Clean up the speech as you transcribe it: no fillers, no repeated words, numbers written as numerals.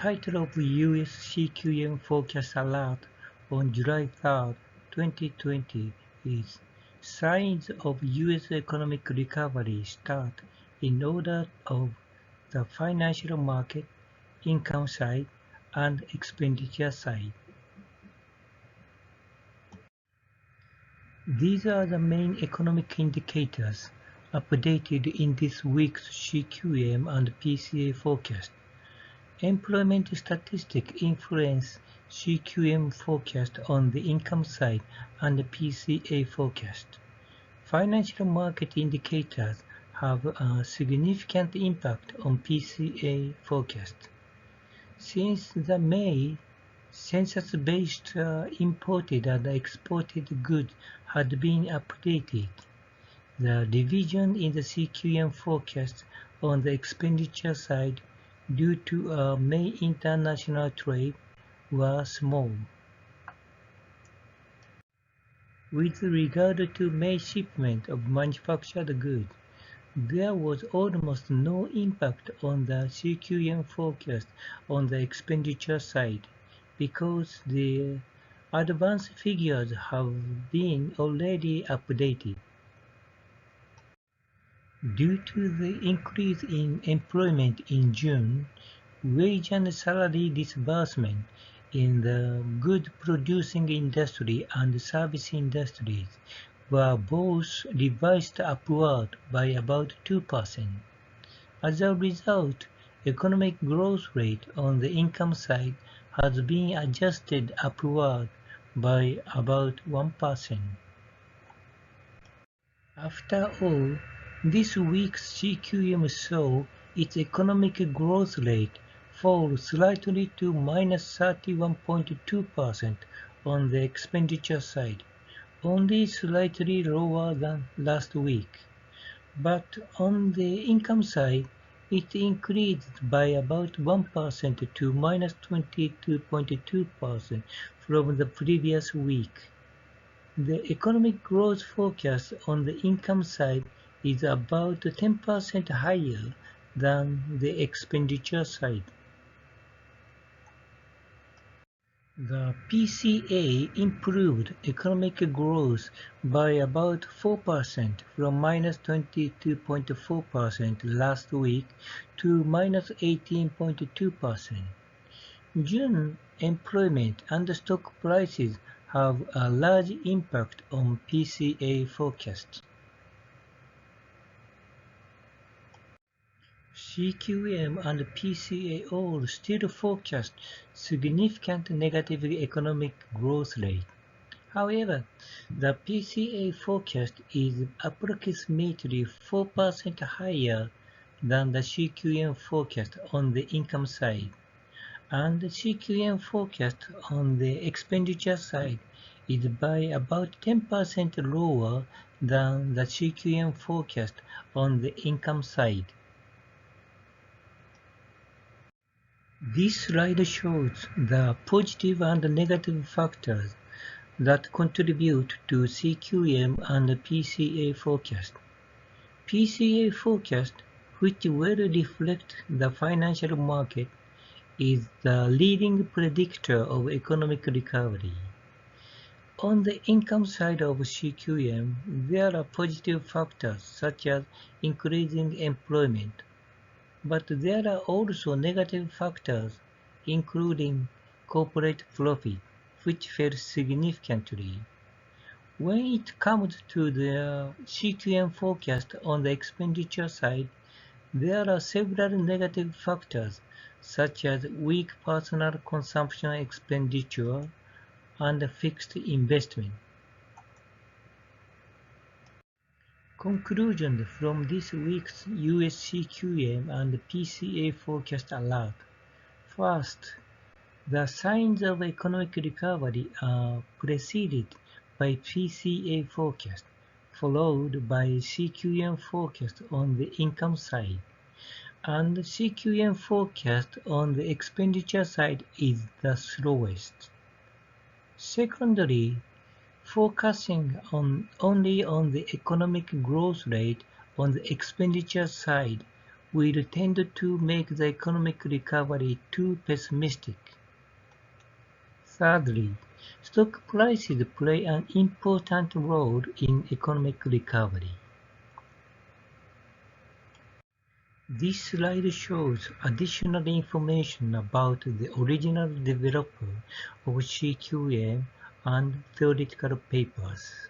title of U.S. CQM forecast alert on July 3, 2020 is Signs of U.S. Economic Recovery Start in order of the financial market, income side, and expenditure side. These are the main economic indicators updated in this week's CQM and PCA forecast. Employment statistics influence CQM forecast on the income side and the PCA forecast. Financial market indicators have a significant impact on PCA forecast. Since the May census-based imported and exported goods had been updated, the revision in the CQM forecast on the expenditure side due to May international trade were small. With regard to May shipment of manufactured goods, there was almost no impact on the CQM forecast on the expenditure side because the advance figures have been already updated. Due to the increase in employment in June, wage and salary disbursement in the good-producing industry and service industries were both revised upward by about 2%. As a result, economic growth rate on the income side has been adjusted upward by about 1%. After all, this week's CQM saw its economic growth rate fall slightly to -31.2% on the expenditure side, only slightly lower than last week. But on the income side, it increased by about 1% to -22.2% from the previous week. The economic growth forecast on the income side is about 10% higher than the expenditure side. The PCA improved economic growth by about 4% from -22.4% last week to -18.2%. June employment and stock prices have a large impact on PCA forecasts. CQM and PCA all still forecast significant negative economic growth rate. However, the PCA forecast is approximately 4% higher than the CQM forecast on the income side, and the CQM forecast on the expenditure side is by about 10% lower than the CQM forecast on the income side. This slide shows the positive and negative factors that contribute to CQM and PCA forecast. PCA forecast, which will reflect the financial market, is the leading predictor of economic recovery. On the income side of CQM, there are positive factors such as increasing employment, but there are also negative factors, including corporate profit, which fell significantly. When it comes to the CQM forecast on the expenditure side, there are several negative factors, such as weak personal consumption expenditure and fixed investment. Conclusions from this week's US CQM and PCA forecast alert. First, the signs of economic recovery are preceded by PCA forecast, followed by CQM forecast on the income side, and CQM forecast on the expenditure side is the slowest. Secondly, focusing only on the economic growth rate on the expenditure side will tend to make the economic recovery too pessimistic. Thirdly, stock prices play an important role in economic recovery. This slide shows additional information about the original developer of CQM and theoretical papers.